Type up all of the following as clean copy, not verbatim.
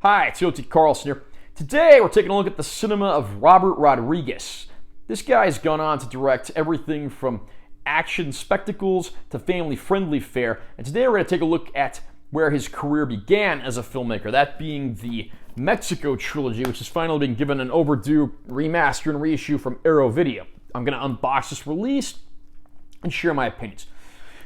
Hi, it's Yoti Carlson here. Today we're taking a look at the cinema of Robert Rodriguez. This guy has gone on to direct everything from action spectacles to family-friendly fare, and today we're going to take a look at where his career began as a filmmaker, that being the Mexico trilogy, which has finally been given an overdue remaster and reissue from Arrow Video. I'm going to unbox this release and share my opinions.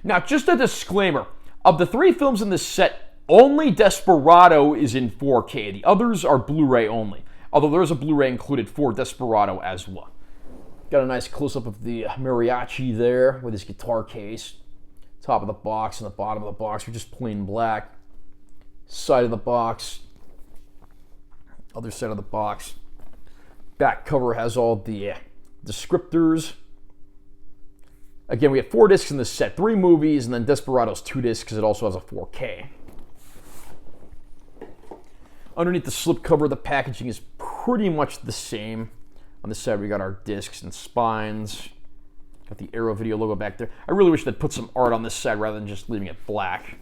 Now, just a disclaimer, of the three films in this set, only Desperado is in 4K. The others are Blu-ray only, although there's a Blu-ray included for Desperado as well. Got a nice close-up of the mariachi there with his guitar case. Top of the box and the bottom of the box are just plain black. Side of the box, other side of the box. Back cover has all the descriptors. Again, we have 4 discs in this set, 3 movies, and then Desperado's 2 discs because it also has a 4K. Underneath the slipcover, the packaging is pretty much the same. On this side, we got our discs and spines. Got the Arrow Video logo back there. I really wish they'd put some art on this side rather than just leaving it black.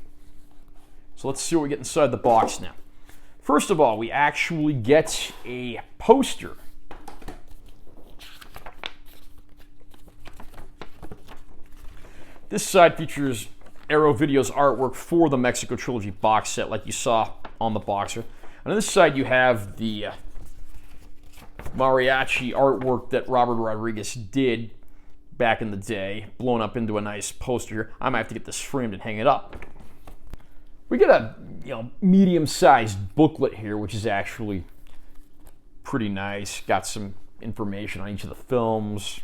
So let's see what we get inside the box now. First of all, we actually get a poster. This side features Arrow Video's artwork for the Mexico Trilogy box set, like you saw on the boxer. And on this side, you have the mariachi artwork that Robert Rodriguez did back in the day, blown up into a nice poster here. I might have to get this framed and hang it up. We get a medium-sized booklet here, which is actually pretty nice. Got some information on each of the films,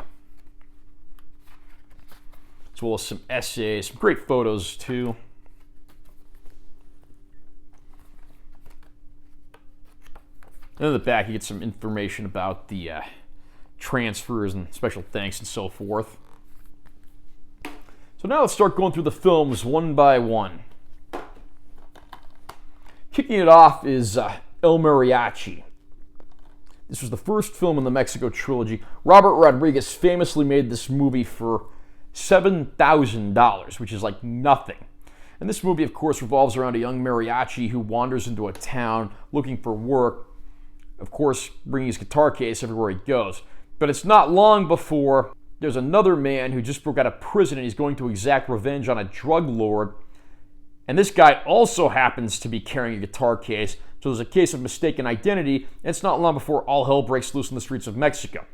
as well as some essays, some great photos too. And in the back, you get some information about the transfers and special thanks and so forth. So now let's start going through the films one by one. Kicking it off is El Mariachi. This was the first film in the Mexico trilogy. Robert Rodriguez famously made this movie for $7,000, which is like nothing. And this movie, of course, revolves around a young mariachi who wanders into a town looking for work, of course, bringing his guitar case everywhere he goes. But it's not long before there's another man who just broke out of prison and he's going to exact revenge on a drug lord. And this guy also happens to be carrying a guitar case, so there's a case of mistaken identity, and it's not long before all hell breaks loose in the streets of Mexico.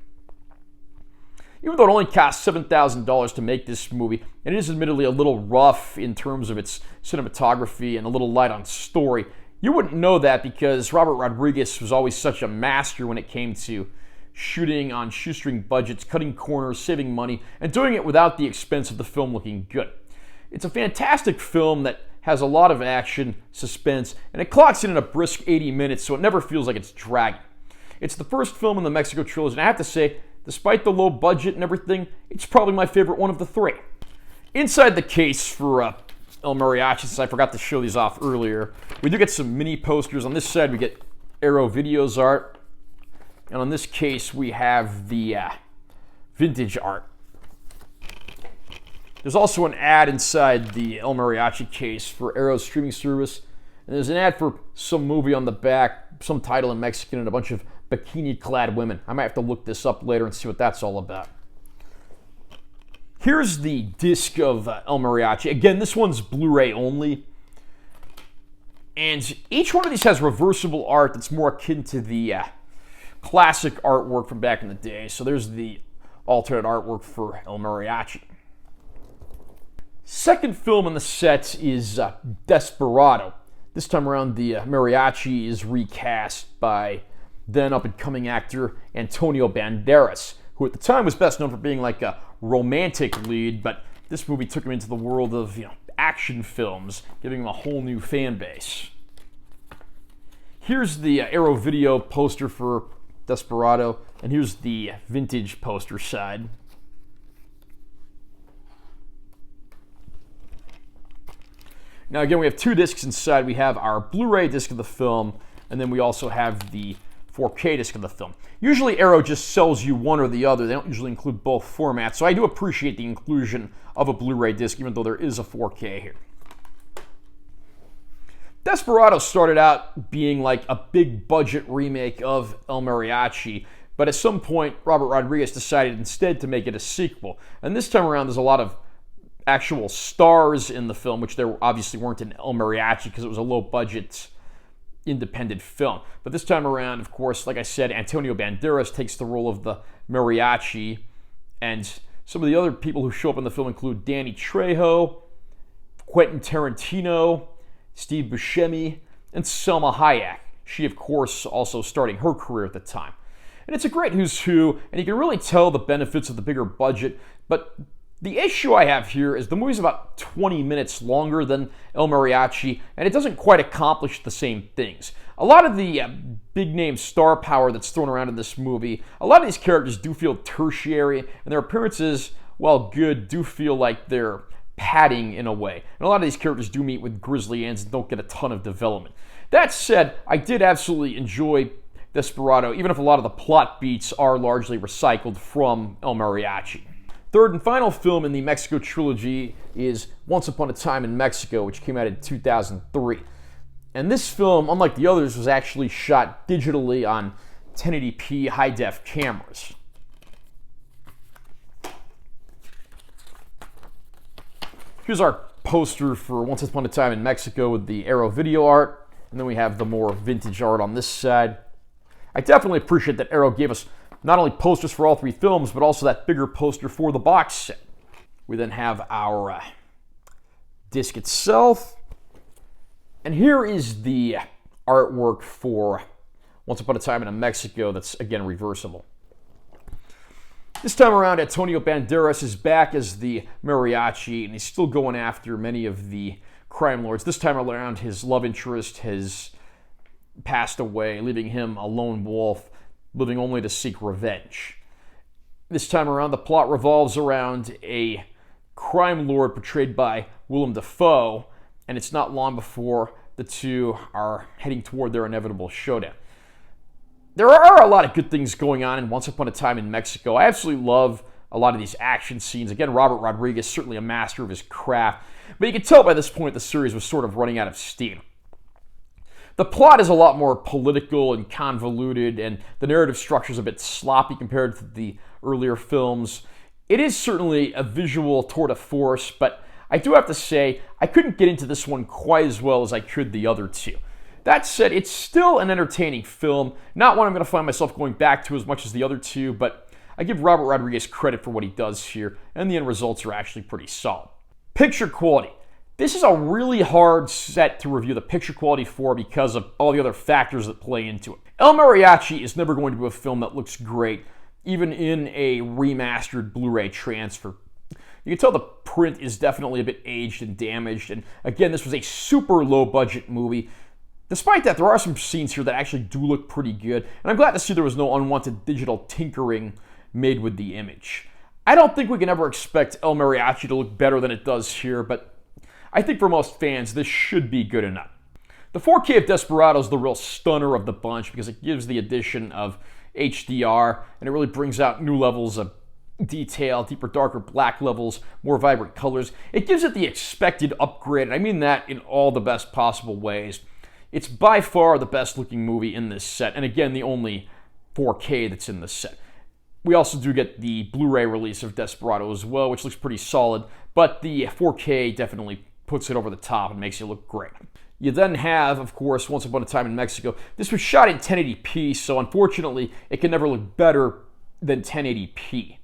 Even though it only cost $7,000 to make this movie, and it is admittedly a little rough in terms of its cinematography and a little light on story, you wouldn't know that because Robert Rodriguez was always such a master when it came to shooting on shoestring budgets, cutting corners, saving money, and doing it without the expense of the film looking good. It's a fantastic film that has a lot of action, suspense, and it clocks in a brisk 80 minutes, so it never feels like it's dragging. It's the first film in the Mexico trilogy, and I have to say, despite the low budget and everything, it's probably my favorite one of the 3. Inside the case for El Mariachi, since I forgot to show these off earlier, we do get some mini posters. On this side, we get Arrow Video's art. And on this case, we have the vintage art. There's also an ad inside the El Mariachi case for Arrow's streaming service. And there's an ad for some movie on the back, some title in Mexican, and a bunch of bikini-clad women. I might have to look this up later and see what that's all about. Here's the disc of El Mariachi. Again, this one's Blu-ray only. And each one of these has reversible art that's more akin to the classic artwork from back in the day. So there's the alternate artwork for El Mariachi. Second film in the set is Desperado. This time around, the mariachi is recast by then up-and-coming actor Antonio Banderas, who at the time was best known for being like a romantic lead, but this movie took him into the world of action films, giving him a whole new fan base. Here's the Arrow Video poster for Desperado, and here's the vintage poster side. Now again, we have 2 discs inside. We have our Blu-ray disc of the film, and then we also have the 4K disc of the film. Usually Arrow just sells you one or the other. They don't usually include both formats, so I do appreciate the inclusion of a Blu-ray disc, even though there is a 4K here. Desperado started out being like a big budget remake of El Mariachi, but at some point, Robert Rodriguez decided instead to make it a sequel. And this time around, there's a lot of actual stars in the film, which there obviously weren't in El Mariachi because it was a low-budget independent film. But this time around, of course, like I said, Antonio Banderas takes the role of the mariachi, and some of the other people who show up in the film include Danny Trejo, Quentin Tarantino, Steve Buscemi, and Selma Hayek. She, of course, also starting her career at the time. And it's a great who's who, and you can really tell the benefits of the bigger budget, but the issue I have here is the movie's about 20 minutes longer than El Mariachi, and it doesn't quite accomplish the same things. A lot of the big-name star power that's thrown around in this movie, a lot of these characters do feel tertiary, and their appearances, while good, do feel like they're padding in a way. And a lot of these characters do meet with grisly ends and don't get a ton of development. That said, I did absolutely enjoy Desperado, even if a lot of the plot beats are largely recycled from El Mariachi. Third and final film in the Mexico trilogy is Once Upon a Time in Mexico, which came out in 2003. And this film, unlike the others, was actually shot digitally on 1080p high-def cameras. Here's our poster for Once Upon a Time in Mexico with the Arrow video art, and then we have the more vintage art on this side. I definitely appreciate that Arrow gave us not only posters for all three films, but also that bigger poster for the box set. We then have our disc itself. And here is the artwork for Once Upon a Time in Mexico that's, again, reversible. This time around, Antonio Banderas is back as the mariachi, and he's still going after many of the crime lords. This time around, his love interest has passed away, leaving him a lone wolf, living only to seek revenge. This time around, the plot revolves around a crime lord portrayed by Willem Dafoe, and it's not long before the two are heading toward their inevitable showdown. There are a lot of good things going on in Once Upon a Time in Mexico. I absolutely love a lot of these action scenes. Again, Robert Rodriguez, certainly a master of his craft, but you can tell by this point the series was sort of running out of steam. The plot is a lot more political and convoluted, and the narrative structure is a bit sloppy compared to the earlier films. It is certainly a visual tour de force, but I do have to say, I couldn't get into this one quite as well as I could the other two. That said, it's still an entertaining film, not one I'm going to find myself going back to as much as the other two, but I give Robert Rodriguez credit for what he does here, and the end results are actually pretty solid. Picture quality. This is a really hard set to review the picture quality for because of all the other factors that play into it. El Mariachi is never going to be a film that looks great, even in a remastered Blu-ray transfer. You can tell the print is definitely a bit aged and damaged, and again, this was a super low-budget movie. Despite that, there are some scenes here that actually do look pretty good, and I'm glad to see there was no unwanted digital tinkering made with the image. I don't think we can ever expect El Mariachi to look better than it does here, but I think for most fans, this should be good enough. The 4K of Desperado is the real stunner of the bunch because it gives the addition of HDR, and it really brings out new levels of detail, deeper, darker black levels, more vibrant colors. It gives it the expected upgrade, and I mean that in all the best possible ways. It's by far the best looking movie in this set, and again, the only 4K that's in this set. We also do get the Blu-ray release of Desperado as well, which looks pretty solid, but the 4K definitely puts it over the top and makes it look great. You then have, of course, Once Upon a Time in Mexico. This was shot in 1080p, so unfortunately, it can never look better than 1080p.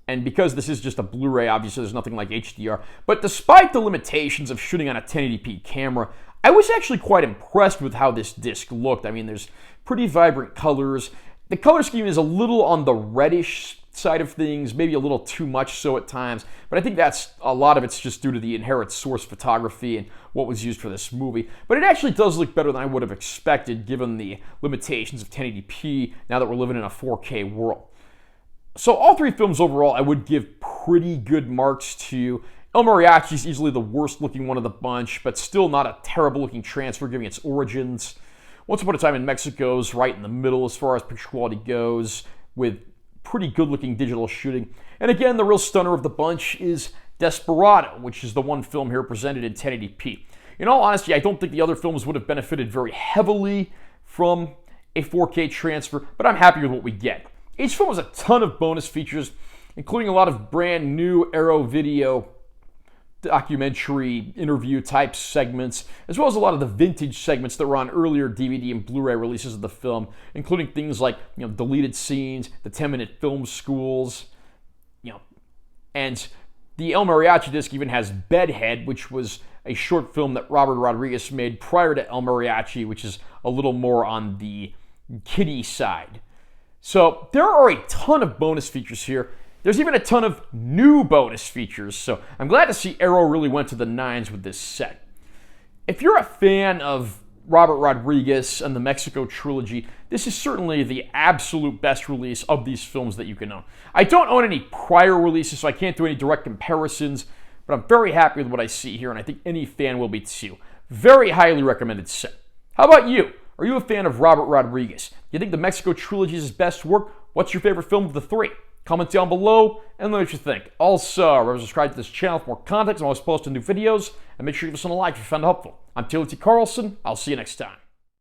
And because this is just a Blu-ray, obviously there's nothing like HDR. But despite the limitations of shooting on a 1080p camera, I was actually quite impressed with how this disc looked. I mean, there's pretty vibrant colors. The color scheme is a little on the reddish side of things, maybe a little too much so at times, but I think that's a lot of it's just due to the inherent source photography and what was used for this movie. But it actually does look better than I would have expected given the limitations of 1080p now that we're living in a 4K world. So all three films overall I would give pretty good marks to. El Mariachi is easily the worst looking one of the bunch, but still not a terrible looking transfer given its origins. Once Upon a Time in Mexico is right in the middle as far as picture quality goes, with pretty good looking digital shooting. And again, the real stunner of the bunch is Desperado, which is the one film here presented in 1080p. In all honesty, I don't think the other films would have benefited very heavily from a 4K transfer, but I'm happy with what we get. Each film has a ton of bonus features, including a lot of brand new Arrow Video documentary interview type segments, as well as a lot of the vintage segments that were on earlier DVD and Blu-ray releases of the film, including things like deleted scenes, the 10-minute film schools, and the El Mariachi disc even has Bedhead, which was a short film that Robert Rodriguez made prior to El Mariachi, which is a little more on the kiddie side. So there are a ton of bonus features here. There's even a ton of new bonus features, so I'm glad to see Arrow really went to the nines with this set. If you're a fan of Robert Rodriguez and the Mexico trilogy, this is certainly the absolute best release of these films that you can own. I don't own any prior releases, so I can't do any direct comparisons, but I'm very happy with what I see here, and I think any fan will be too. Very highly recommended set. How about you? Are you a fan of Robert Rodriguez? Do you think the Mexico trilogy is his best work? What's your favorite film of the three? Comment down below and let me know what you think. Also, remember to subscribe to this channel for more content. I'm always posting new videos. And make sure you give us a like if you found it helpful. I'm Taylor T. Carlson. I'll see you next time.